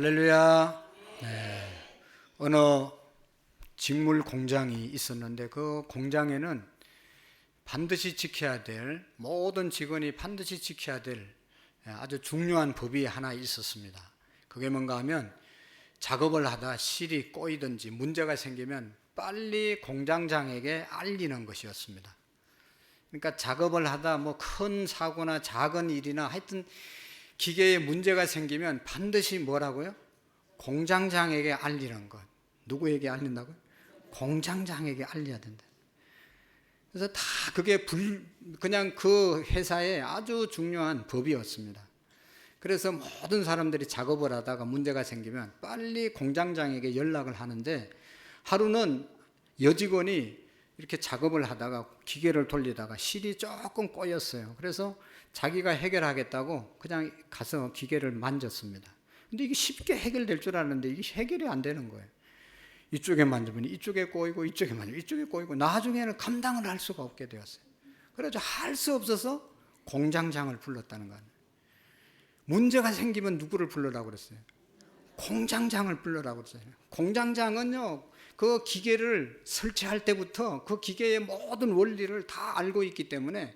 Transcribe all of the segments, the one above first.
할렐루야. 어느 직물 공장이 있었는데 그 공장에는 반드시 지켜야 될, 모든 직원이 반드시 지켜야 될 아주 중요한 법이 하나 있었습니다. 그게 뭔가 하면 작업을 하다 실이 꼬이든지 문제가 생기면 빨리 공장장에게 알리는 것이었습니다. 그러니까 작업을 하다 뭐 큰 사고나 작은 일이나 하여튼 기계에 문제가 생기면 반드시 뭐라고요? 공장장에게 알리는 것. 누구에게 알린다고요? 공장장에게 알려야 된다. 그래서 다 그게 그냥 그 회사의 아주 중요한 법이었습니다. 그래서 모든 사람들이 작업을 하다가 문제가 생기면 빨리 공장장에게 연락을 하는데, 하루는 여직원이 이렇게 작업을 하다가 기계를 돌리다가 실이 조금 꼬였어요. 그래서 자기가 해결하겠다고 그냥 가서 기계를 만졌습니다. 근데 이게 쉽게 해결될 줄 알았는데 이게 해결이 안 되는 거예요. 이쪽에 만지면 이쪽에 꼬이고 이쪽에 만지면 이쪽에 꼬이고 나중에는 감당을 할 수가 없게 되었어요. 그래서 할 수 없어서 공장장을 불렀다는 거예요. 문제가 생기면 누구를 불러라고 그랬어요? 공장장을 불러라고 그랬어요. 공장장은요, 그 기계를 설치할 때부터 그 기계의 모든 원리를 다 알고 있기 때문에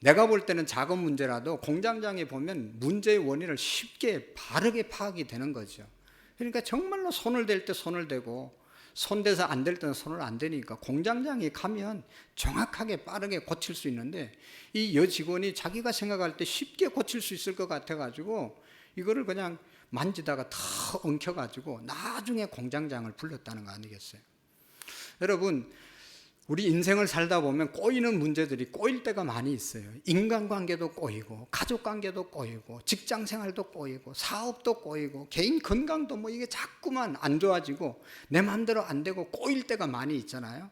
내가 볼 때는 작은 문제라도 공장장이 보면 문제의 원인을 쉽게 바르게 파악이 되는 거죠. 그러니까 정말로 손을 댈 때 손을 대고 손대서 안 될 때는 손을 안 대니까 공장장이 가면 정확하게 빠르게 고칠 수 있는데, 이 여직원이 자기가 생각할 때 쉽게 고칠 수 있을 것 같아가지고 이거를 그냥 만지다가 더 엉켜가지고 나중에 공장장을 불렀다는 거 아니겠어요? 여러분, 우리 인생을 살다 보면 꼬이는 문제들이 꼬일 때가 많이 있어요. 인간관계도 꼬이고 가족관계도 꼬이고 직장생활도 꼬이고 사업도 꼬이고 개인 건강도 뭐 이게 자꾸만 안 좋아지고 내 마음대로 안 되고 꼬일 때가 많이 있잖아요.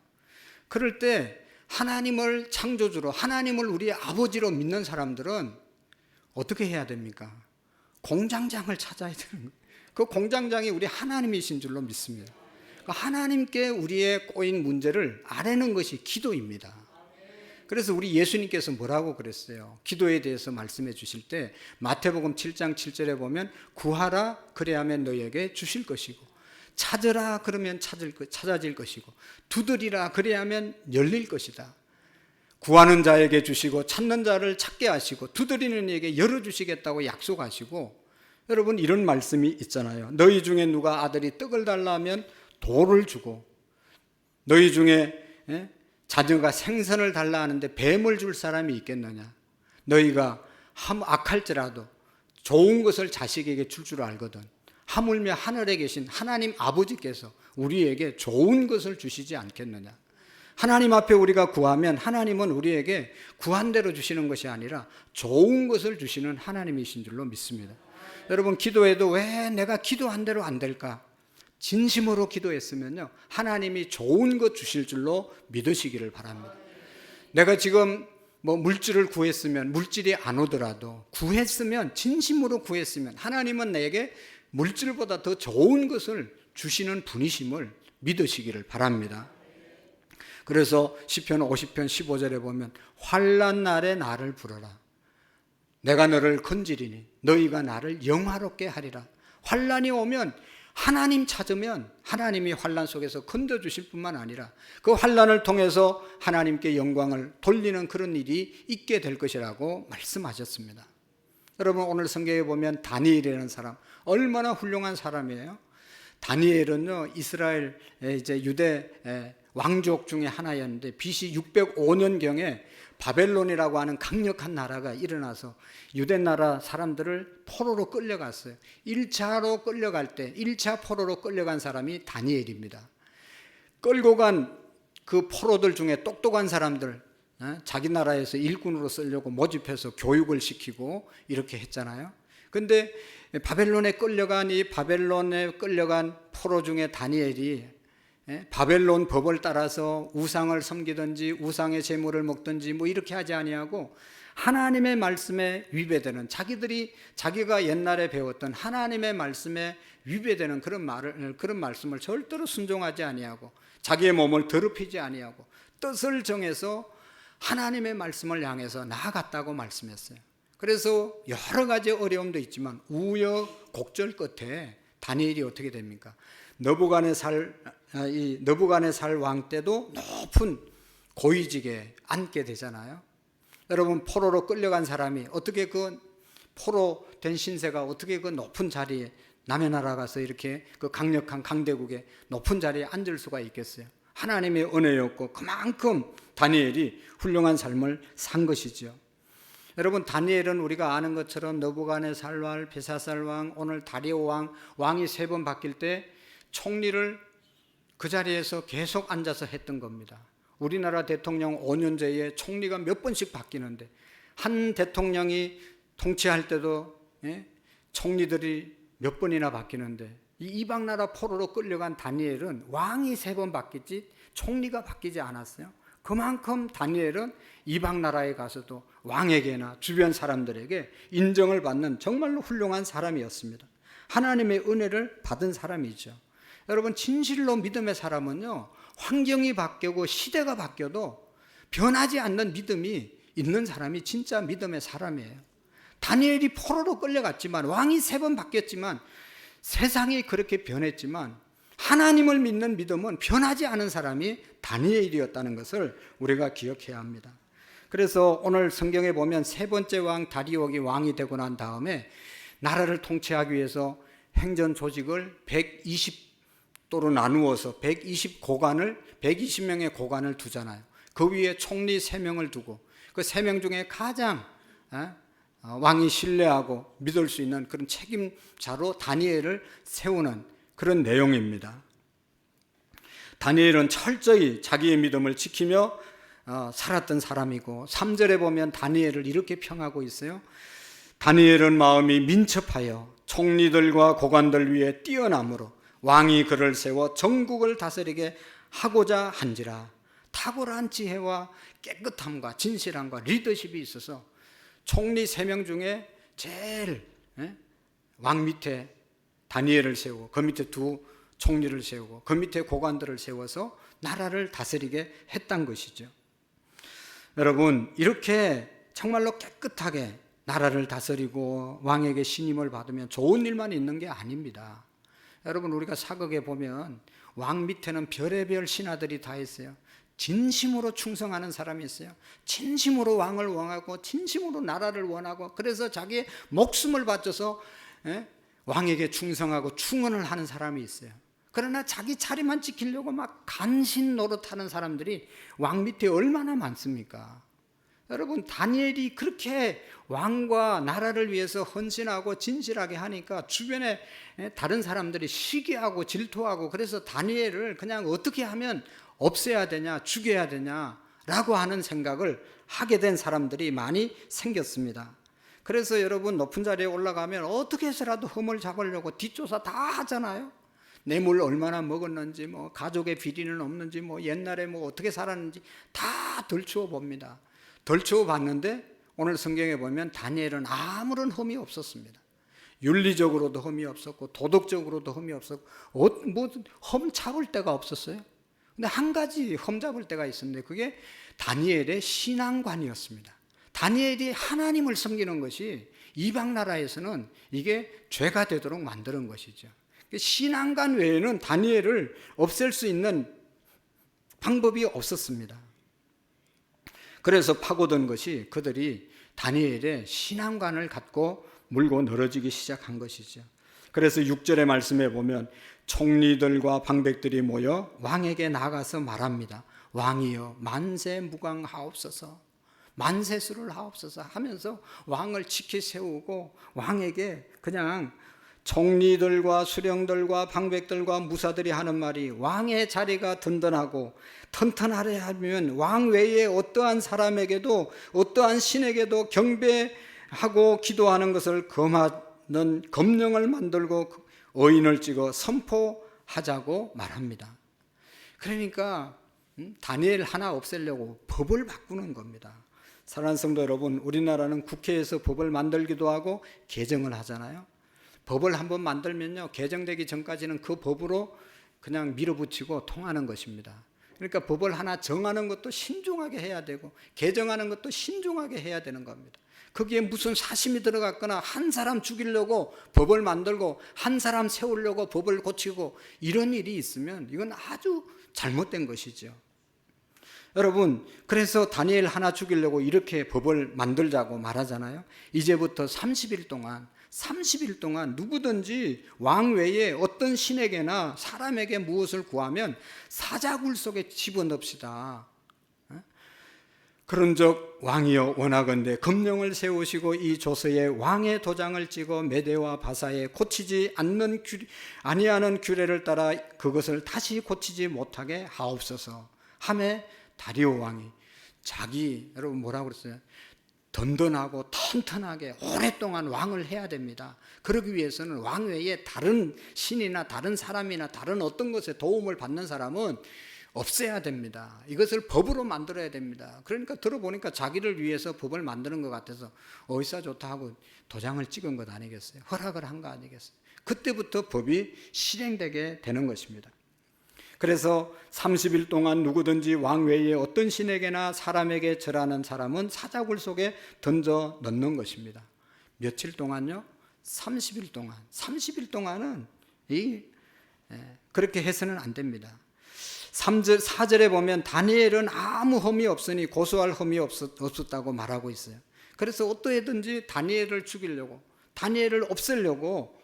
그럴 때 하나님을 창조주로, 하나님을 우리의 아버지로 믿는 사람들은 어떻게 해야 됩니까? 공장장을 찾아야 되는 거예요. 그 공장장이 우리 하나님이신 줄로 믿습니다. 하나님께 우리의 꼬인 문제를 아뢰는 것이 기도입니다. 그래서 우리 예수님께서 뭐라고 그랬어요? 기도에 대해서 말씀해 주실 때 마태복음 7장 7절에 보면 구하라 그래야만 너희에게 주실 것이고 찾으라 그러면 찾아질 것이고 두드리라 그래야만 열릴 것이다. 구하는 자에게 주시고 찾는 자를 찾게 하시고 두드리는 이에게 열어주시겠다고 약속하시고, 여러분 이런 말씀이 있잖아요. 너희 중에 누가 아들이 떡을 달라 하면 돌을 주고, 너희 중에 자녀가 생선을 달라 하는데 뱀을 줄 사람이 있겠느냐. 너희가 악할지라도 좋은 것을 자식에게 줄 줄 알거든. 하물며 하늘에 계신 하나님 아버지께서 우리에게 좋은 것을 주시지 않겠느냐. 하나님 앞에 우리가 구하면 하나님은 우리에게 구한 대로 주시는 것이 아니라 좋은 것을 주시는 하나님이신 줄로 믿습니다. 여러분, 기도해도 왜 내가 기도한 대로 안 될까? 진심으로 기도했으면요, 하나님이 좋은 것 주실 줄로 믿으시기를 바랍니다. 내가 지금 뭐 물질을 구했으면 물질이 안 오더라도 구했으면, 진심으로 구했으면 하나님은 내게 물질보다 더 좋은 것을 주시는 분이심을 믿으시기를 바랍니다. 그래서 시편 50편 15절에 보면 환난 날에 나를 부르라. 내가 너를 건지리니 너희가 나를 영화롭게 하리라. 환난이 오면 하나님 찾으면 하나님이 환난 속에서 건져주실 뿐만 아니라 그 환난을 통해서 하나님께 영광을 돌리는 그런 일이 있게 될 것이라고 말씀하셨습니다. 여러분, 오늘 성경에 보면 다니엘이라는 사람 얼마나 훌륭한 사람이에요. 다니엘은요, 이스라엘 이제 유대 왕족 중에 하나였는데 BC 605년경에 바벨론이라고 하는 강력한 나라가 일어나서 유대 나라 사람들을 포로로 끌려갔어요. 1차로 끌려갈 때 1차 포로로 끌려간 사람이 다니엘입니다. 끌고 간 그 포로들 중에 똑똑한 사람들, 자기 나라에서 일꾼으로 쓰려고 모집해서 교육을 시키고 이렇게 했잖아요. 근데 바벨론에 끌려간 포로 중에 다니엘이 바벨론 법을 따라서 우상을 섬기든지 우상의 제물을 먹든지 뭐 이렇게 하지 아니하고 하나님의 말씀에 위배되는, 자기가 옛날에 배웠던 하나님의 말씀에 위배되는 그런 말씀을 절대로 순종하지 아니하고 자기의 몸을 더럽히지 아니하고 뜻을 정해서 하나님의 말씀을 향해서 나아갔다고 말씀했어요. 그래서 여러 가지 어려움도 있지만 우여곡절 끝에 다니엘이 어떻게 됩니까? 너부갓네살 왕 때도 높은 고위직에 앉게 되잖아요. 여러분, 포로로 끌려간 사람이 어떻게 그 포로 된 신세가 어떻게 그 높은 자리에, 남의 나라 가서 이렇게 그 강력한 강대국의 높은 자리에 앉을 수가 있겠어요? 하나님의 은혜였고 그만큼 다니엘이 훌륭한 삶을 산 것이죠. 여러분, 다니엘은 우리가 아는 것처럼 너부갓네살 왕, 벨사살 왕, 오늘 다리오 왕이 3번 바뀔 때 총리를 그 자리에서 계속 앉아서 했던 겁니다. 우리나라 대통령 5년제에 총리가 몇 번씩 바뀌는데 한 대통령이 통치할 때도 총리들이 몇 번이나 바뀌는데 이 이방 나라 포로로 끌려간 다니엘은 왕이 3번 바뀌지 총리가 바뀌지 않았어요. 그만큼 다니엘은 이방 나라에 가서도 왕에게나 주변 사람들에게 인정을 받는 정말로 훌륭한 사람이었습니다. 하나님의 은혜를 받은 사람이죠. 여러분, 진실로 믿음의 사람은요, 환경이 바뀌고 시대가 바뀌어도 변하지 않는 믿음이 있는 사람이 진짜 믿음의 사람이에요. 다니엘이 포로로 끌려갔지만, 왕이 3번 바뀌었지만, 세상이 그렇게 변했지만 하나님을 믿는 믿음은 변하지 않은 사람이 다니엘이었다는 것을 우리가 기억해야 합니다. 그래서 오늘 성경에 보면 3번째 왕 다리옥이 왕이 되고 난 다음에 나라를 통치하기 위해서 행전 조직을 120도로 나누어서 120명의 고관을 두잖아요. 그 위에 총리 3명을 두고 그 3명 중에 가장 왕이 신뢰하고 믿을 수 있는 그런 책임자로 다니엘을 세우는 그런 내용입니다. 다니엘은 철저히 자기의 믿음을 지키며 살았던 사람이고 3절에 보면 다니엘을 이렇게 평하고 있어요. 다니엘은 마음이 민첩하여 총리들과 고관들 위에 뛰어남으로 왕이 그를 세워 전국을 다스리게 하고자 한지라. 탁월한 지혜와 깨끗함과 진실함과 리더십이 있어서 총리 3명 중에 제일 왕 밑에 다니엘을 세우고 그 밑에 2 총리를 세우고 그 밑에 고관들을 세워서 나라를 다스리게 했단 것이죠. 여러분, 이렇게 정말로 깨끗하게 나라를 다스리고 왕에게 신임을 받으면 좋은 일만 있는 게 아닙니다. 여러분, 우리가 사극에 보면 왕 밑에는 별의별 신하들이 다 있어요. 진심으로 충성하는 사람이 있어요. 진심으로 왕을 원하고 진심으로 나라를 원하고 그래서 자기의 목숨을 바쳐서 왕에게 충성하고 충언을 하는 사람이 있어요. 그러나 자기 자리만 지키려고 막 간신 노릇하는 사람들이 왕 밑에 얼마나 많습니까? 여러분, 다니엘이 그렇게 왕과 나라를 위해서 헌신하고 진실하게 하니까 주변에 다른 사람들이 시기하고 질투하고 그래서 다니엘을 그냥 어떻게 하면 없애야 되냐, 죽여야 되냐라고 하는 생각을 하게 된 사람들이 많이 생겼습니다. 그래서 여러분, 높은 자리에 올라가면 어떻게 해서라도 흠을 잡으려고 뒷조사 다 하잖아요. 뇌물 얼마나 먹었는지, 뭐 가족의 비리는 없는지, 뭐 옛날에 뭐 어떻게 살았는지 다 덜추어 봅니다. 덜추어 봤는데 오늘 성경에 보면 다니엘은 아무런 흠이 없었습니다. 윤리적으로도 흠이 없었고 도덕적으로도 흠이 없었고 뭐 흠 잡을 데가 없었어요. 근데 한 가지 흠 잡을 데가 있었는데 그게 다니엘의 신앙관이었습니다. 다니엘이 하나님을 섬기는 것이 이방 나라에서는 이게 죄가 되도록 만드는 것이죠. 신앙관 외에는 다니엘을 없앨 수 있는 방법이 없었습니다. 그래서 파고든 것이 그들이 다니엘의 신앙관을 갖고 물고 늘어지기 시작한 것이죠. 그래서 6절의 말씀에 보면 총리들과 방백들이 모여 왕에게 나가서 말합니다. 왕이여, 만세 무강하옵소서, 만세수를 하옵소서 하면서 왕을 지키 세우고 왕에게 그냥 총리들과 수령들과 방백들과 무사들이 하는 말이 왕의 자리가 든든하고 튼튼하려 하면 왕 외에 어떠한 사람에게도 어떠한 신에게도 경배하고 기도하는 것을 금하는 검령을 만들고 어인을 찍어 선포하자고 말합니다. 그러니까 다니엘 하나 없애려고 법을 바꾸는 겁니다. 사랑하는 성도 여러분, 우리나라는 국회에서 법을 만들기도 하고 개정을 하잖아요. 법을 한번 만들면요, 개정되기 전까지는 그 법으로 그냥 밀어붙이고 통하는 것입니다. 그러니까 법을 하나 정하는 것도 신중하게 해야 되고 개정하는 것도 신중하게 해야 되는 겁니다. 거기에 무슨 사심이 들어갔거나 한 사람 죽이려고 법을 만들고 한 사람 세우려고 법을 고치고 이런 일이 있으면 이건 아주 잘못된 것이죠. 여러분, 그래서 다니엘 하나 죽이려고 이렇게 법을 만들자고 말하잖아요. 이제부터 30일 동안 누구든지 왕 외에 어떤 신에게나 사람에게 무엇을 구하면 사자굴 속에 집어넣읍시다. 그런즉 왕이여 원하건대 금령을 세우시고 이 조서에 왕의 도장을 찍어 메대와 바사에 고치지 아니하는 규례를 따라 그것을 다시 고치지 못하게 하옵소서 하매 다리오 왕이 여러분 뭐라고 그랬어요? 든든하고 튼튼하게 오랫동안 왕을 해야 됩니다. 그러기 위해서는 왕 외에 다른 신이나 다른 사람이나 다른 어떤 것에 도움을 받는 사람은 없애야 됩니다. 이것을 법으로 만들어야 됩니다. 그러니까 들어보니까 자기를 위해서 법을 만드는 것 같아서 어이사 좋다 하고 도장을 찍은 것 아니겠어요? 허락을 한 거 아니겠어요? 그때부터 법이 실행되게 되는 것입니다. 그래서 30일 동안 누구든지 왕 외에 어떤 신에게나 사람에게 절하는 사람은 사자굴 속에 던져 넣는 것입니다. 며칠 동안요? 30일 동안. 30일 동안은 그렇게 해서는 안 됩니다. 4절에 보면 다니엘은 아무 흠이 없으니 고소할 흠이 없었다고 말하고 있어요. 그래서 어떠하든지 다니엘을 죽이려고, 다니엘을 없애려고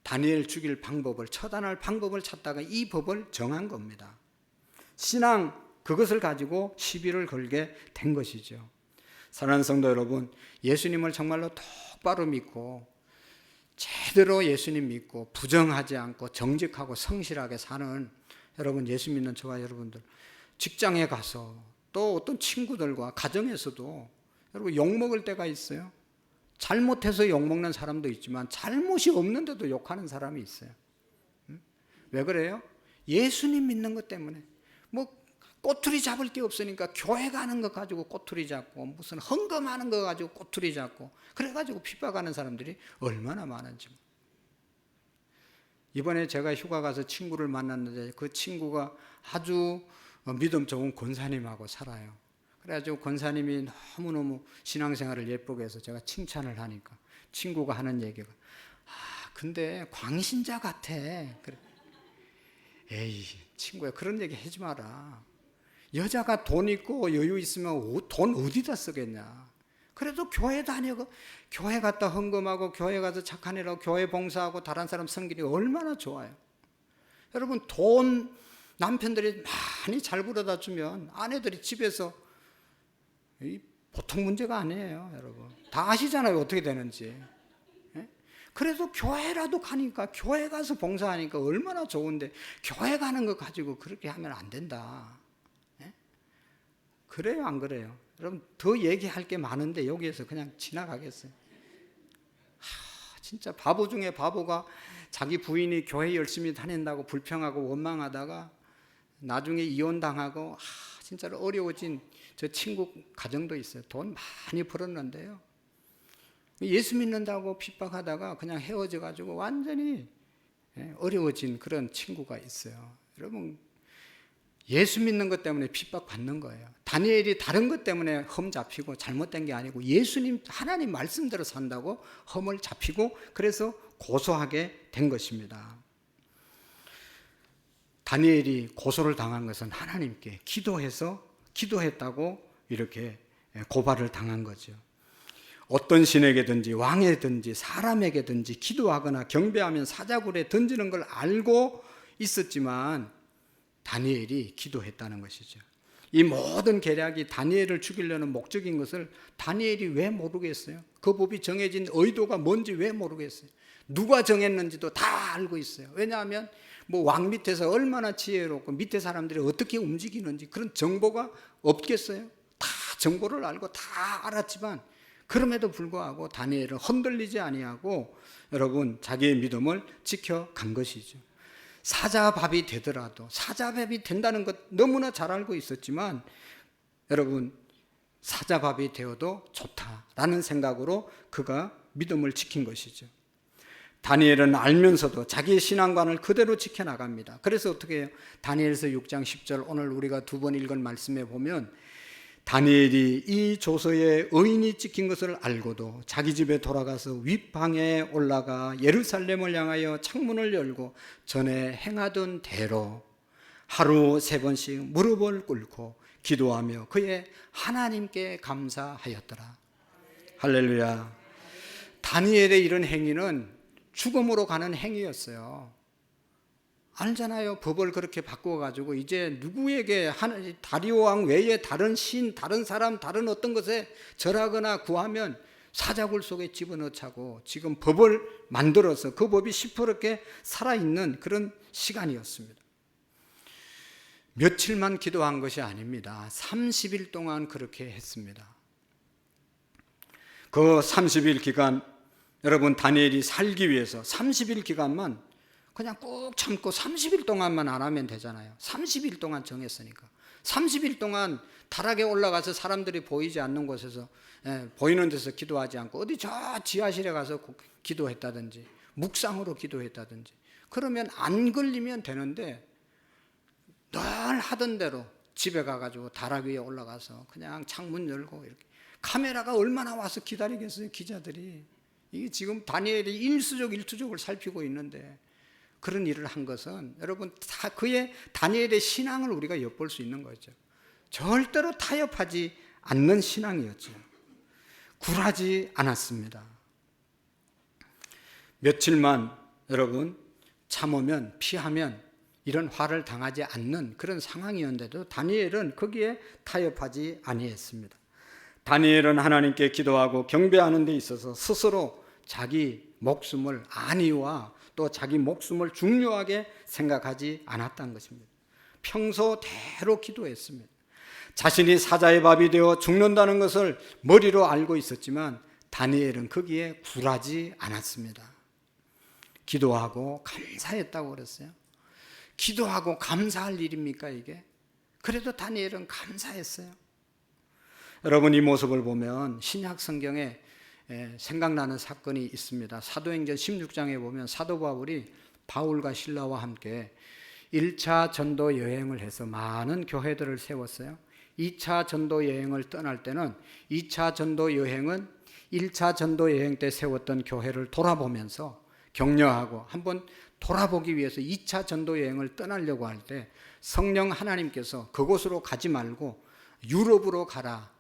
다니엘 죽일 방법을, 처단할 방법을 찾다가 이 법을 정한 겁니다. 신앙, 그것을 가지고 시비를 걸게 된 것이죠. 사랑하는 성도 여러분, 예수님을 정말로 똑바로 믿고 제대로 예수님 믿고 부정하지 않고 정직하고 성실하게 사는 여러분, 예수 믿는 저와 여러분들, 직장에 가서 또 어떤 친구들과 가정에서도 여러분 욕먹을 때가 있어요. 잘못해서 욕먹는 사람도 있지만 잘못이 없는데도 욕하는 사람이 있어요. 왜 그래요? 예수님 믿는 것 때문에. 뭐 꼬투리 잡을 게 없으니까 교회 가는 것 가지고 꼬투리 잡고 무슨 헌금하는 거 가지고 꼬투리 잡고 그래가지고 핍박하는 사람들이 얼마나 많은지. 이번에 제가 휴가 가서 친구를 만났는데 그 친구가 아주 믿음 좋은 권사님하고 살아요. 그래가지고 권사님이 너무너무 신앙생활을 예쁘게 해서 제가 칭찬을 하니까 친구가 하는 얘기가 근데 광신자 같아. 그래. 에이 친구야, 그런 얘기 하지 마라. 여자가 돈 있고 여유 있으면 돈 어디다 쓰겠냐. 그래도 교회 다니고 교회 갔다 헌금하고 교회 가서 착한 일하고 교회 봉사하고 다른 사람 섬기는 게 얼마나 좋아요. 여러분, 돈 남편들이 많이 잘 벌어다 주면 아내들이 집에서 보통 문제가 아니에요. 여러분 다 아시잖아요, 어떻게 되는지. 그래도 교회라도 가니까, 교회 가서 봉사하니까 얼마나 좋은데 교회 가는 거 가지고 그렇게 하면 안 된다. 그래요, 안 그래요? 여러분 더 얘기할 게 많은데 여기에서 그냥 지나가겠어요. 진짜 바보 중에 바보가 자기 부인이 교회 열심히 다닌다고 불평하고 원망하다가 나중에 이혼당하고 진짜로 어려워진 저 친구 가정도 있어요. 돈 많이 벌었는데요, 예수 믿는다고 핍박하다가 그냥 헤어져 가지고 완전히 어려워진 그런 친구가 있어요. 여러분, 예수 믿는 것 때문에 핍박받는 거예요. 다니엘이 다른 것 때문에 흠 잡히고 잘못된 게 아니고 예수님 하나님 말씀대로 산다고 흠을 잡히고 그래서 고소하게 된 것입니다. 다니엘이 고소를 당한 것은 하나님께 기도했다고 이렇게 고발을 당한 거죠. 어떤 신에게든지 왕에든지 사람에게든지 기도하거나 경배하면 사자굴에 던지는 걸 알고 있었지만 다니엘이 기도했다는 것이죠. 이 모든 계략이 다니엘을 죽이려는 목적인 것을 다니엘이 왜 모르겠어요? 그 법이 정해진 의도가 뭔지 왜 모르겠어요? 누가 정했는지도 다 알고 있어요. 왜냐하면 왕 밑에서 얼마나 지혜롭고 밑에 사람들이 어떻게 움직이는지 그런 정보가 없겠어요? 다 정보를 알고 다 알았지만 그럼에도 불구하고 다니엘은 흔들리지 아니하고 여러분 자기의 믿음을 지켜간 것이죠. 사자밥이 되더라도, 사자밥이 된다는 것 너무나 잘 알고 있었지만 여러분 사자밥이 되어도 좋다라는 생각으로 그가 믿음을 지킨 것이죠. 다니엘은 알면서도 자기의 신앙관을 그대로 지켜나갑니다. 그래서 어떻게 해요? 다니엘서 6장 10절, 오늘 우리가 두 번 읽은 말씀에 보면 다니엘이 이 조서에 의인이 찍힌 것을 알고도 자기 집에 돌아가서 윗방에 올라가 예루살렘을 향하여 창문을 열고 전에 행하던 대로 하루 3번씩 무릎을 꿇고 기도하며 그의 하나님께 감사하였더라. 할렐루야. 다니엘의 이런 행위는 죽음으로 가는 행위였어요. 알잖아요. 법을 그렇게 바꿔가지고 이제 누구에게 다리오 왕 외에 다른 신, 다른 사람, 다른 어떤 것에 절하거나 구하면 사자굴 속에 집어넣자고 지금 법을 만들어서 그 법이 시퍼렇게 살아있는 그런 시간이었습니다. 며칠만 기도한 것이 아닙니다. 30일 동안 그렇게 했습니다. 그 30일 기간, 여러분 다니엘이 살기 위해서 30일 기간만 그냥 꾹 참고 30일 동안만 안 하면 되잖아요. 30일 동안 정했으니까 30일 동안 타락에 올라가서 사람들이 보이지 않는 곳에서 보이는 데서 기도하지 않고 어디 저 지하실에 가서 기도했다든지 묵상으로 기도했다든지 그러면 안 걸리면 되는데 늘 하던 대로 집에 가가지고 다락 위에 올라가서 그냥 창문 열고 이렇게 카메라가 얼마나 와서 기다리겠어요. 기자들이. 이게 지금 다니엘이 일수족을 살피고 있는데 그런 일을 한 것은 여러분 다 그의 다니엘의 신앙을 우리가 엿볼 수 있는 거죠. 절대로 타협하지 않는 신앙이었죠. 굴하지 않았습니다. 며칠만 여러분 참으면 피하면 이런 화를 당하지 않는 그런 상황이었는데도 다니엘은 거기에 타협하지 아니했습니다. 다니엘은 하나님께 기도하고 경배하는 데 있어서 스스로 자기 목숨을 안위와 또 자기 목숨을 중요하게 생각하지 않았다는 것입니다. 평소대로 기도했습니다. 자신이 사자의 밥이 되어 죽는다는 것을 머리로 알고 있었지만 다니엘은 거기에 굴하지 않았습니다. 기도하고 감사했다고 그랬어요. 기도하고 감사할 일입니까 이게? 그래도 다니엘은 감사했어요. 여러분 이 모습을 보면 신약 성경에 생각나는 사건이 있습니다. 사도행전 16장에 보면 사도 바울이 바울과 실라와 함께 1차 전도 여행을 해서 많은 교회들을 세웠어요. 2차 전도 여행을 떠날 때는 2차 전도 여행은 1차 전도 여행 때 세웠던 교회를 돌아보면서 격려하고 한번 돌아보기 위해서 2차 전도 여행을 떠나려고 할 때 성령 하나님께서 그곳으로 가지 말고 유럽으로 가라.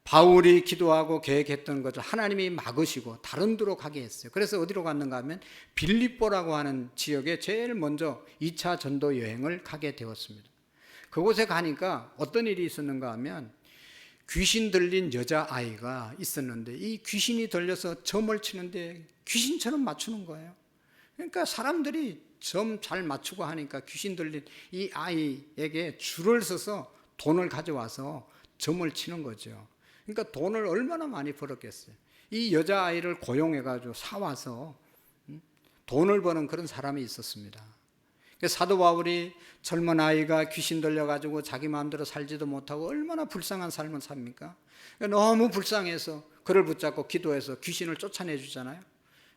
바울이 기도하고 계획했던 것을 하나님이 막으시고 다른 데로 가게 했어요. 그래서 어디로 갔는가 하면 빌립보라고 하는 지역에 제일 먼저 2차 전도 여행을 가게 되었습니다. 그곳에 가니까 어떤 일이 있었는가 하면 귀신 들린 여자아이가 있었는데 이 귀신이 들려서 점을 치는데 귀신처럼 맞추는 거예요. 그러니까 사람들이 점 잘 맞추고 하니까 귀신 들린 이 아이에게 줄을 서서 돈을 가져와서 점을 치는 거죠. 그러니까 돈을 얼마나 많이 벌었겠어요. 이 여자아이를 고용해가지고 사와서 돈을 버는 그런 사람이 있었습니다. 사도 바울이 젊은 아이가 귀신 들려가지고 자기 마음대로 살지도 못하고 얼마나 불쌍한 삶을 삽니까? 너무 불쌍해서 그를 붙잡고 기도해서 귀신을 쫓아내 주잖아요.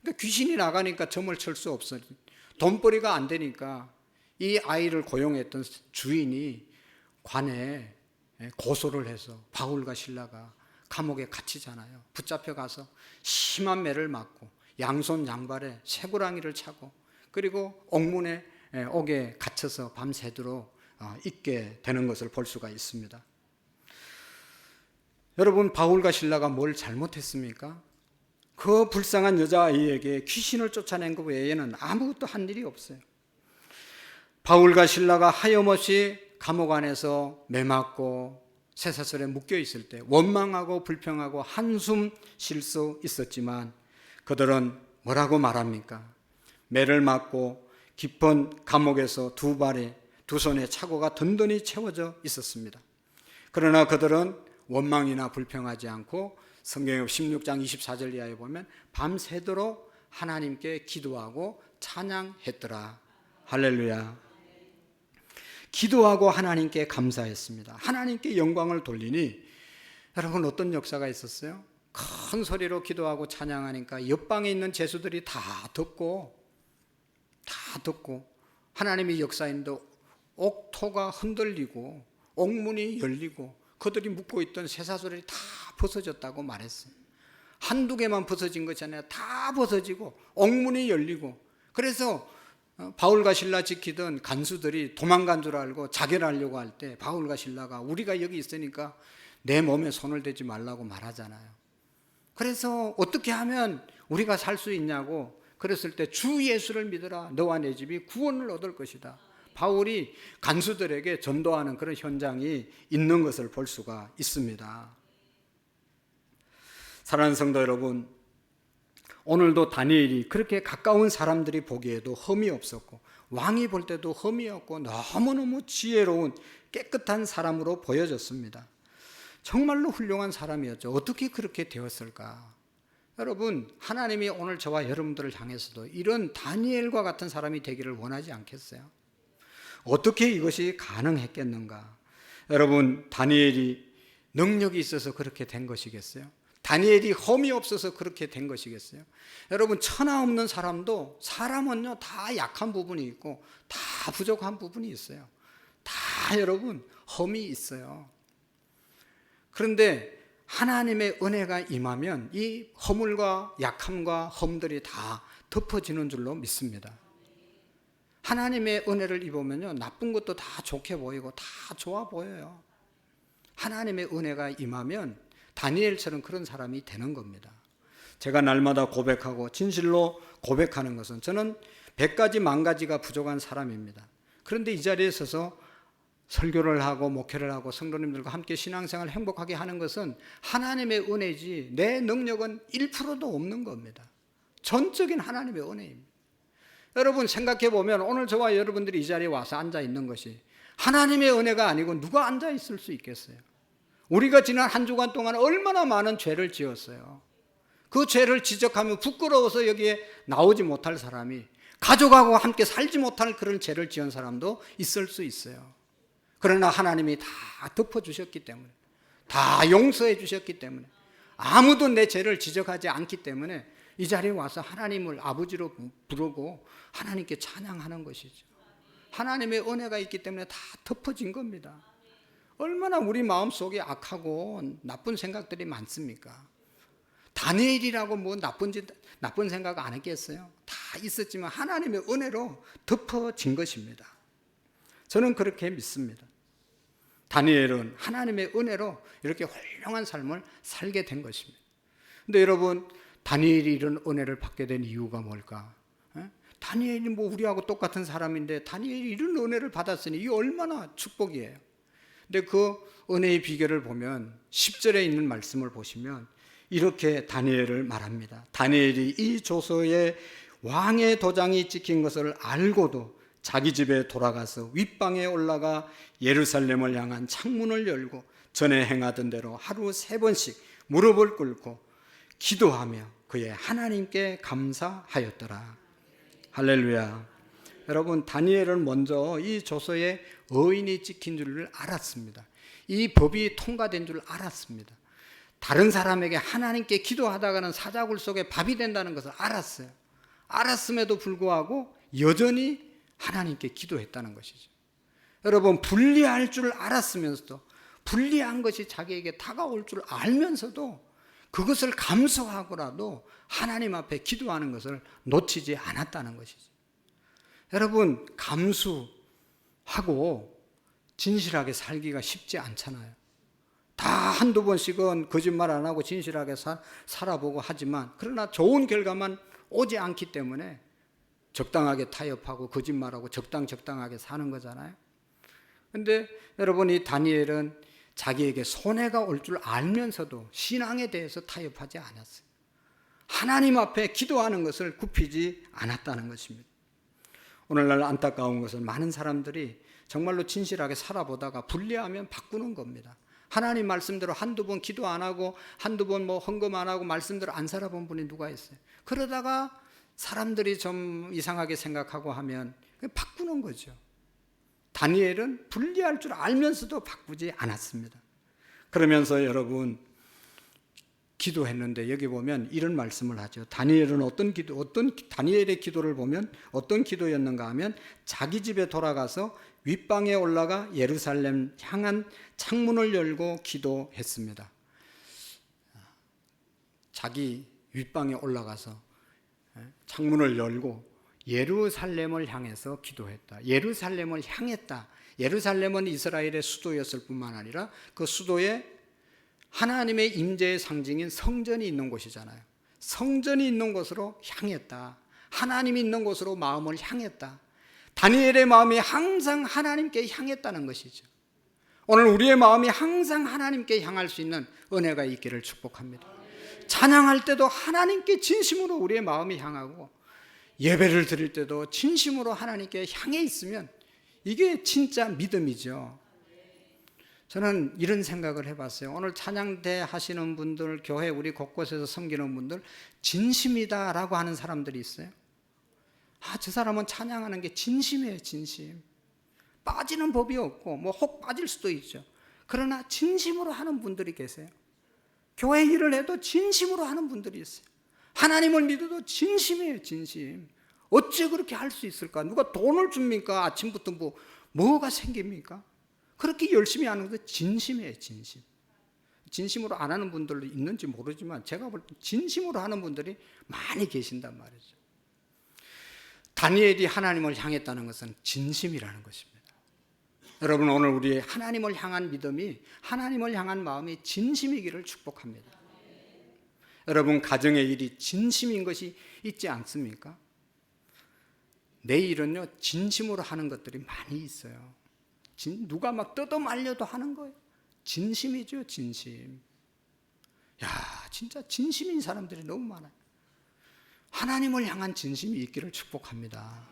그러니까 귀신이 나가니까 점을 칠 수 없어요. 돈벌이가 안 되니까 이 아이를 고용했던 주인이 관에 고소를 해서 바울과 실라가 감옥에 갇히잖아요. 붙잡혀 가서 심한 매를 맞고 양손 양발에 쇠고랑이를 차고 그리고 옥문에 옥에 갇혀서 밤새도록 있게 되는 것을 볼 수가 있습니다. 여러분 바울과 실라가 뭘 잘못했습니까? 그 불쌍한 여자아이에게 귀신을 쫓아낸 것 외에는 아무것도 한 일이 없어요. 바울과 실라가 하염없이 감옥 안에서 매 맞고 쇠사슬에 묶여 있을 때 원망하고 불평하고 한숨 쉴 수 있었지만 그들은 뭐라고 말합니까? 매를 맞고 깊은 감옥에서 두 발에 두 손에 차고가 든든히 채워져 있었습니다. 그러나 그들은 원망이나 불평하지 않고 성경의 16장 24절 이하에 보면 밤새도록 하나님께 기도하고 찬양했더라. 할렐루야. 기도하고 하나님께 감사했습니다. 하나님께 영광을 돌리니 여러분 어떤 역사가 있었어요? 큰 소리로 기도하고 찬양하니까 옆방에 있는 죄수들이 다 듣고 하나님의 역사인데 옥토가 흔들리고 옥문이 열리고 그들이 묶고 있던 쇠사슬이 다 벗어졌다고 말했어요. 한두 개만 벗어진 것이 아니라 다 벗어지고 옥문이 열리고, 그래서 바울과 실라 지키던 간수들이 도망간 줄 알고 자결하려고 할 때 바울과 실라가 우리가 여기 있으니까 내 몸에 손을 대지 말라고 말하잖아요. 그래서 어떻게 하면 우리가 살 수 있냐고 그랬을 때 주 예수를 믿어라, 너와 내 집이 구원을 얻을 것이다. 바울이 간수들에게 전도하는 그런 현장이 있는 것을 볼 수가 있습니다. 사랑하는 성도 여러분, 오늘도 다니엘이 그렇게 가까운 사람들이 보기에도 흠이 없었고 왕이 볼 때도 흠이 없고 너무너무 지혜로운 깨끗한 사람으로 보여졌습니다. 정말로 훌륭한 사람이었죠. 어떻게 그렇게 되었을까? 여러분, 하나님이 오늘 저와 여러분들을 향해서도 이런 다니엘과 같은 사람이 되기를 원하지 않겠어요? 어떻게 이것이 가능했겠는가? 여러분, 다니엘이 능력이 있어서 그렇게 된 것이겠어요? 다니엘이 험이 없어서 그렇게 된 것이겠어요? 여러분, 천하 없는 사람도, 사람은요 다 약한 부분이 있고 다 부족한 부분이 있어요. 다 여러분 험이 있어요. 그런데 하나님의 은혜가 임하면 이 허물과 약함과 험들이 다 덮어지는 줄로 믿습니다. 하나님의 은혜를 입으면요 나쁜 것도 다 좋게 보이고 다 좋아 보여요. 하나님의 은혜가 임하면 다니엘처럼 그런 사람이 되는 겁니다. 제가 날마다 고백하고 진실로 고백하는 것은 저는 100가지 10,000가지가 부족한 사람입니다. 그런데 이 자리에 서서 설교를 하고 목회를 하고 성도님들과 함께 신앙생활을 행복하게 하는 것은 하나님의 은혜지 내 능력은 1%도 없는 겁니다. 전적인 하나님의 은혜입니다. 여러분 생각해 보면 오늘 저와 여러분들이 이 자리에 와서 앉아 있는 것이 하나님의 은혜가 아니고 누가 앉아 있을 수 있겠어요? 우리가 지난 한 주간 동안 얼마나 많은 죄를 지었어요. 그 죄를 지적하며 부끄러워서 여기에 나오지 못할 사람이, 가족하고 함께 살지 못할 그런 죄를 지은 사람도 있을 수 있어요. 그러나 하나님이 다 덮어주셨기 때문에, 다 용서해 주셨기 때문에, 아무도 내 죄를 지적하지 않기 때문에 이 자리에 와서 하나님을 아버지로 부르고 하나님께 찬양하는 것이죠. 하나님의 은혜가 있기 때문에 다 덮어진 겁니다. 얼마나 우리 마음속에 악하고 나쁜 생각들이 많습니까? 다니엘이라고 뭐 나쁜 생각 안 했겠어요? 다 있었지만 하나님의 은혜로 덮어진 것입니다. 저는 그렇게 믿습니다. 다니엘은 하나님의 은혜로 이렇게 훌륭한 삶을 살게 된 것입니다. 근데 여러분, 다니엘이 이런 은혜를 받게 된 이유가 뭘까? 다니엘이 뭐 우리하고 똑같은 사람인데 다니엘이 이런 은혜를 받았으니 이게 얼마나 축복이에요. 근데 그 은혜의 비결을 보면 10절에 있는 말씀을 보시면 이렇게 다니엘을 말합니다. 다니엘이 이 조서에 왕의 도장이 찍힌 것을 알고도 자기 집에 돌아가서 윗방에 올라가 예루살렘을 향한 창문을 열고 전에 행하던 대로 하루 3번씩 무릎을 꿇고 기도하며 그의 하나님께 감사하였더라. 할렐루야. 여러분, 다니엘은 먼저 이 조서에 의인이 찍힌 줄을 알았습니다. 이 법이 통과된 줄 알았습니다. 다른 사람에게 하나님께 기도하다가는 사자굴 속에 밥이 된다는 것을 알았어요. 알았음에도 불구하고 여전히 하나님께 기도했다는 것이죠. 여러분, 불리할 줄 알았으면서도, 불리한 것이 자기에게 다가올 줄 알면서도 그것을 감수하고라도 하나님 앞에 기도하는 것을 놓치지 않았다는 것이죠. 여러분, 감수하고 진실하게 살기가 쉽지 않잖아요. 다 한두 번씩은 거짓말 안 하고 진실하게 살아보고 하지만, 그러나 좋은 결과만 오지 않기 때문에 적당하게 타협하고 거짓말하고 적당하게 사는 거잖아요. 그런데 여러분, 이 다니엘은 자기에게 손해가 올 줄 알면서도 신앙에 대해서 타협하지 않았어요. 하나님 앞에 기도하는 것을 굽히지 않았다는 것입니다. 오늘날 안타까운 것은 많은 사람들이 정말로 진실하게 살아보다가 불리하면 바꾸는 겁니다. 하나님 말씀대로 한두 번 기도 안 하고 한두 번 뭐 헌금 안 하고 말씀대로 안 살아본 분이 누가 있어요? 그러다가 사람들이 좀 이상하게 생각하고 하면 바꾸는 거죠. 다니엘은 불리할 줄 알면서도 바꾸지 않았습니다. 그러면서 여러분, 기도했는데 여기 보면 이런 말씀을 하죠. 다니엘은 어떤 다니엘의 기도를 보면 어떤 기도였는가 하면 자기 집에 돌아가서 윗방에 올라가 예루살렘 향한 창문을 열고 기도했습니다. 자기 윗방에 올라가서 창문을 열고 예루살렘을 향해서 기도했다. 예루살렘을 향했다. 예루살렘은 이스라엘의 수도였을 뿐만 아니라 그 수도에 하나님의 임재의 상징인 성전이 있는 곳이잖아요. 성전이 있는 곳으로 향했다. 하나님이 있는 곳으로 마음을 향했다. 다니엘의 마음이 항상 하나님께 향했다는 것이죠. 오늘 우리의 마음이 항상 하나님께 향할 수 있는 은혜가 있기를 축복합니다. 찬양할 때도 하나님께 진심으로 우리의 마음이 향하고 예배를 드릴 때도 진심으로 하나님께 향해 있으면 이게 진짜 믿음이죠. 저는 이런 생각을 해봤어요. 오늘 찬양대 하시는 분들, 교회 우리 곳곳에서 섬기는 분들 진심이다라고 하는 사람들이 있어요. 저 사람은 찬양하는 게 진심이에요. 진심. 빠지는 법이 없고 혹 빠질 수도 있죠. 그러나 진심으로 하는 분들이 계세요. 교회 일을 해도 진심으로 하는 분들이 있어요. 하나님을 믿어도 진심이에요. 진심. 어째 그렇게 할 수 있을까? 누가 돈을 줍니까? 아침부터 뭐가 생깁니까? 그렇게 열심히 하는 게 진심이에요. 진심. 진심으로 안 하는 분들도 있는지 모르지만 제가 볼 때 진심으로 하는 분들이 많이 계신단 말이죠. 다니엘이 하나님을 향했다는 것은 진심이라는 것입니다. 여러분, 오늘 우리의 하나님을 향한 믿음이, 하나님을 향한 마음이 진심이기를 축복합니다. 여러분, 가정의 일이 진심인 것이 있지 않습니까? 내 일은요, 진심으로 하는 것들이 많이 있어요. 누가 막 뜯어 말려도 하는 거예요. 진심이죠, 진심. 진짜 진심인 사람들이 너무 많아요. 하나님을 향한 진심이 있기를 축복합니다.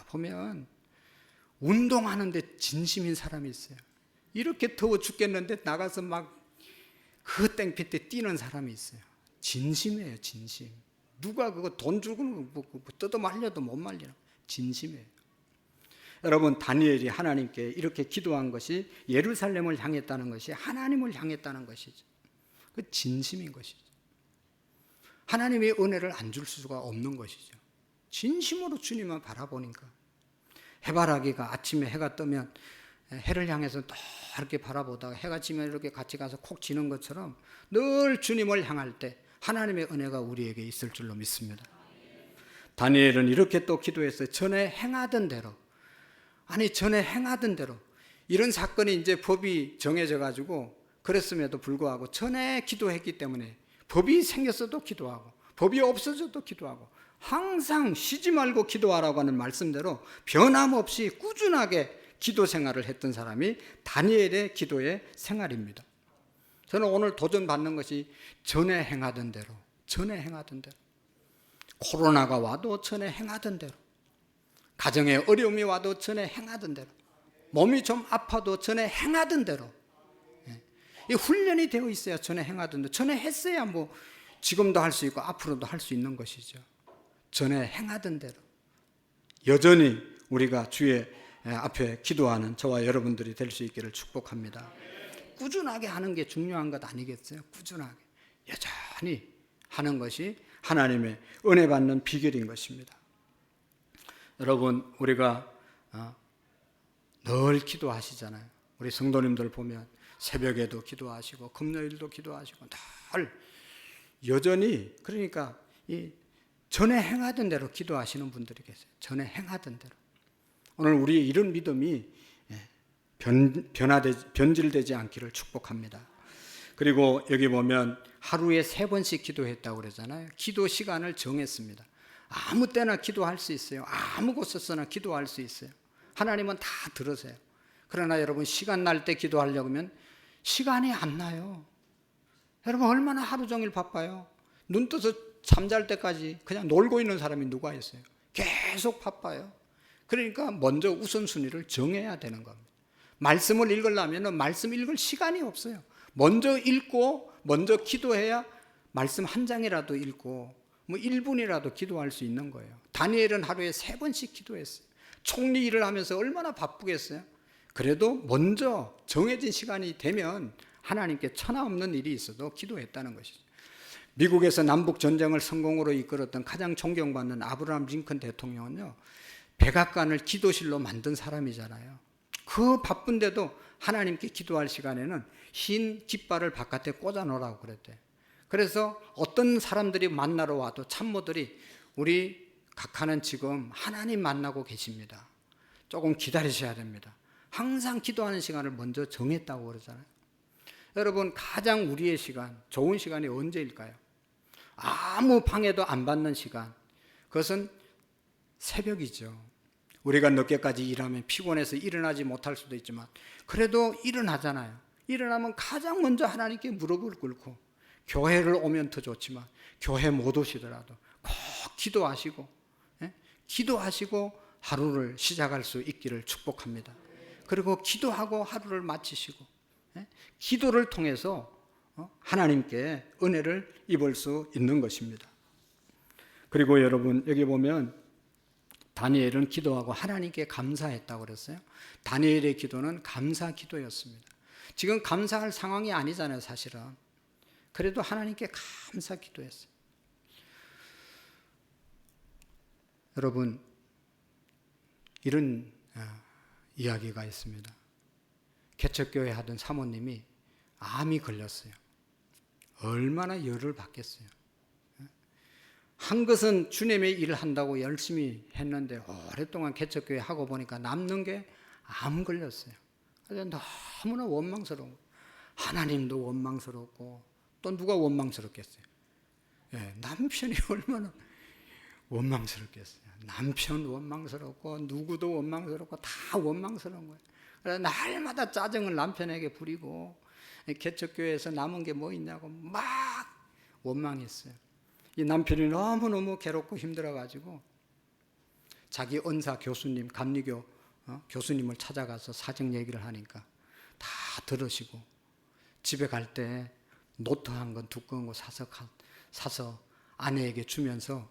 보면 운동하는데 진심인 사람이 있어요. 이렇게 더워 죽겠는데 나가서 막 그 땡볕에 뛰는 사람이 있어요. 진심이에요, 진심. 누가 그거 돈 주고 뜯어 말려도 못 말리나. 진심이에요. 여러분, 다니엘이 하나님께 이렇게 기도한 것이 예루살렘을 향했다는 것이 하나님을 향했다는 것이죠. 그 진심인 것이죠. 하나님의 은혜를 안 줄 수가 없는 것이죠. 진심으로 주님만 바라보니까. 해바라기가 아침에 해가 뜨면 해를 향해서 또 이렇게 바라보다가 해가 지면 이렇게 같이 가서 콕 지는 것처럼 늘 주님을 향할 때 하나님의 은혜가 우리에게 있을 줄로 믿습니다. 다니엘은 이렇게 또 기도했어요. 전에 행하던 대로. 전에 행하던 대로. 이런 사건이 이제 법이 정해져 가지고 그랬음에도 불구하고 전에 기도했기 때문에 법이 생겼어도 기도하고 법이 없어져도 기도하고 항상 쉬지 말고 기도하라고 하는 말씀대로 변함없이 꾸준하게 기도 생활을 했던 사람이 다니엘의 기도의 생활입니다. 저는 오늘 도전받는 것이 전에 행하던 대로, 전에 행하던 대로. 코로나가 와도 전에 행하던 대로, 가정에 어려움이 와도 전에 행하던 대로, 몸이 좀 아파도 전에 행하던 대로. 이 훈련이 되어 있어야 전에 행하던 대로. 전에 했어야 지금도 할 수 있고 앞으로도 할 수 있는 것이죠. 전에 행하던 대로. 여전히 우리가 주의 앞에 기도하는 저와 여러분들이 될 수 있기를 축복합니다. 꾸준하게 하는 게 중요한 것 아니겠어요? 꾸준하게 여전히 하는 것이 하나님의 은혜 받는 비결인 것입니다. 여러분, 우리가 늘 기도하시잖아요. 우리 성도님들 보면 새벽에도 기도하시고 금요일도 기도하시고 늘 여전히, 그러니까 이 전에 행하던 대로 기도하시는 분들이 계세요. 전에 행하던 대로. 오늘 우리의 이런 믿음이 변질되지 않기를 축복합니다. 그리고 여기 보면 하루에 3번씩 기도했다고 그러잖아요. 기도 시간을 정했습니다. 아무 때나 기도할 수 있어요. 아무 곳에서나 기도할 수 있어요. 하나님은 다 들으세요. 그러나 여러분, 시간 날 때 기도하려고 하면 시간이 안 나요. 여러분, 얼마나 하루 종일 바빠요. 눈 떠서 잠잘 때까지 그냥 놀고 있는 사람이 누가 있어요? 계속 바빠요. 그러니까 먼저 우선순위를 정해야 되는 겁니다. 말씀을 읽으려면 말씀 읽을 시간이 없어요. 먼저 읽고 먼저 기도해야 말씀 한 장이라도 읽고 1분이라도 기도할 수 있는 거예요. 다니엘은 하루에 3번씩 기도했어요. 총리 일을 하면서 얼마나 바쁘겠어요. 그래도 먼저 정해진 시간이 되면 하나님께 천하없는 일이 있어도 기도했다는 것이죠. 미국에서 남북 전쟁을 성공으로 이끌었던 가장 존경받는 아브라함 링컨 대통령은요, 백악관을 기도실로 만든 사람이잖아요. 그 바쁜데도 하나님께 기도할 시간에는 흰 깃발을 바깥에 꽂아 놓으라고 그랬대요. 그래서 어떤 사람들이 만나러 와도 참모들이 우리 각하는 지금 하나님 만나고 계십니다. 조금 기다리셔야 됩니다. 항상 기도하는 시간을 먼저 정했다고 그러잖아요. 여러분, 가장 우리의 시간, 좋은 시간이 언제일까요? 아무 방해도 안 받는 시간, 그것은 새벽이죠. 우리가 늦게까지 일하면 피곤해서 일어나지 못할 수도 있지만 그래도 일어나잖아요. 일어나면 가장 먼저 하나님께 무릎을 꿇고, 교회를 오면 더 좋지만 교회 못 오시더라도 꼭 기도하시고, 기도하시고 하루를 시작할 수 있기를 축복합니다. 그리고 기도하고 하루를 마치시고, 기도를 통해서 하나님께 은혜를 입을 수 있는 것입니다. 그리고 여러분, 여기 보면 다니엘은 기도하고 하나님께 감사했다고 그랬어요. 다니엘의 기도는 감사 기도였습니다. 지금 감사할 상황이 아니잖아요, 사실은. 그래도 하나님께 감사 기도했어요. 여러분, 이런 이야기가 있습니다. 개척교회 하던 사모님이 암이 걸렸어요. 얼마나 열을 받겠어요. 한 것은 주님의 일을 한다고 열심히 했는데 오랫동안 개척교회 하고 보니까 남는 게 암 걸렸어요. 그래서 너무나 원망스러운 거예요. 하나님도 원망스럽고 또 누가 원망스럽겠어요. 남편이 얼마나 원망스럽겠어요. 남편 원망스럽고 누구도 원망스럽고 다 원망스러운 거예요. 그래서 날마다 짜증을 남편에게 부리고, 개척교회에서 남은 게 뭐 있냐고 막 원망했어요. 이 남편이 너무너무 괴롭고 힘들어가지고 자기 은사 교수님, 감리교 교수님을 찾아가서 사정 얘기를 하니까 다 들으시고, 집에 갈 때 노트 한 건 두꺼운 거 사서 아내에게 주면서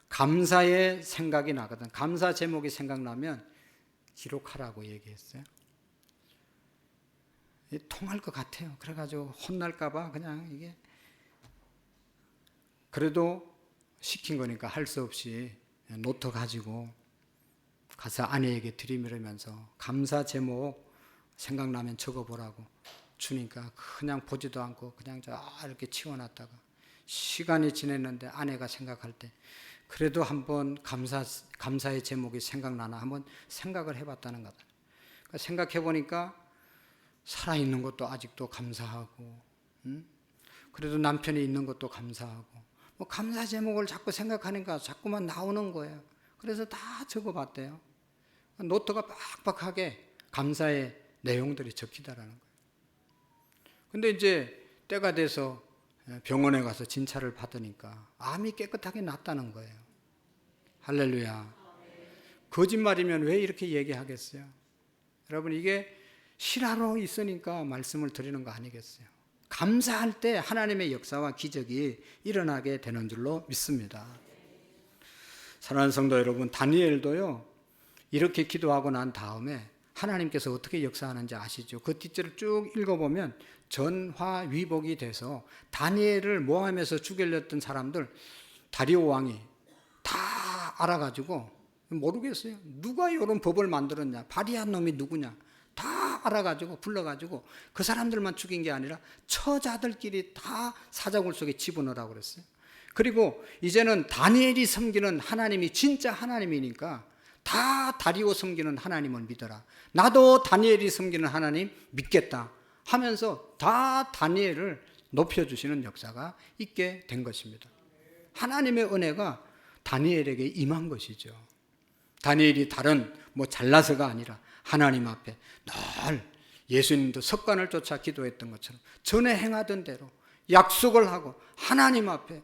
감사의 생각이 나거든. 감사 제목이 생각나면 기록하라고 얘기했어요. 통할 것 같아요. 그래가지고 혼날까봐 그냥 이게, 그래도 시킨 거니까 할 수 없이 노트 가지고 가서 아내에게 들이밀으면서 감사 제목 생각나면 적어보라고 주니까 그냥 보지도 않고 그냥 이렇게 치워놨다가 시간이 지났는데 아내가 생각할 때 그래도 한번 감사의 제목이 생각나나 한번 생각을 해봤다는 거다. 그러니까 생각해보니까 살아있는 것도 아직도 감사하고, 그래도 남편이 있는 것도 감사하고, 뭐 감사 제목을 자꾸 생각하니까 자꾸만 나오는 거예요. 그래서 다 적어봤대요. 노트가 빡빡하게 감사의 내용들이 적히더라는 거예요. 근데 이제 때가 돼서 병원에 가서 진찰을 받으니까 암이 깨끗하게 낫다는 거예요. 할렐루야. 거짓말이면 왜 이렇게 얘기하겠어요? 여러분, 이게 실화로 있으니까 말씀을 드리는 거 아니겠어요? 감사할 때 하나님의 역사와 기적이 일어나게 되는 줄로 믿습니다. 사랑하는 성도 여러분, 다니엘도요, 이렇게 기도하고 난 다음에 하나님께서 어떻게 역사하는지 아시죠? 그 뒷절을 쭉 읽어보면 전화위복이 돼서 다니엘을 모함해서 죽이려던 사람들 다리오 왕이 다 알아가지고, 모르겠어요. 누가 이런 법을 만들었냐, 발의한 놈이 누구냐, 다 알아가지고 불러가지고 그 사람들만 죽인 게 아니라 처자들끼리 다 사자굴 속에 집어넣으라고 그랬어요. 그리고 이제는 다니엘이 섬기는 하나님이 진짜 하나님이니까 다 다리오 섬기는 하나님을 믿어라, 나도 다니엘이 섬기는 하나님 믿겠다 하면서 다 다니엘을 높여주시는 역사가 있게 된 것입니다. 하나님의 은혜가 다니엘에게 임한 것이죠. 다니엘이 다른 잘나서가 아니라 하나님 앞에 늘 예수님도 석관을 쫓아 기도했던 것처럼 전에 행하던 대로 약속을 하고 하나님 앞에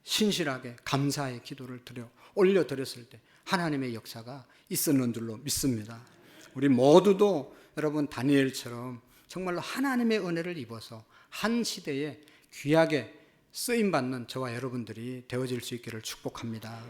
신실하게 감사의 기도를 올려드렸을 때 하나님의 역사가 있었는 줄로 믿습니다. 우리 모두도 여러분 다니엘처럼 정말로 하나님의 은혜를 입어서 한 시대에 귀하게 쓰임받는 저와 여러분들이 되어질 수 있기를 축복합니다.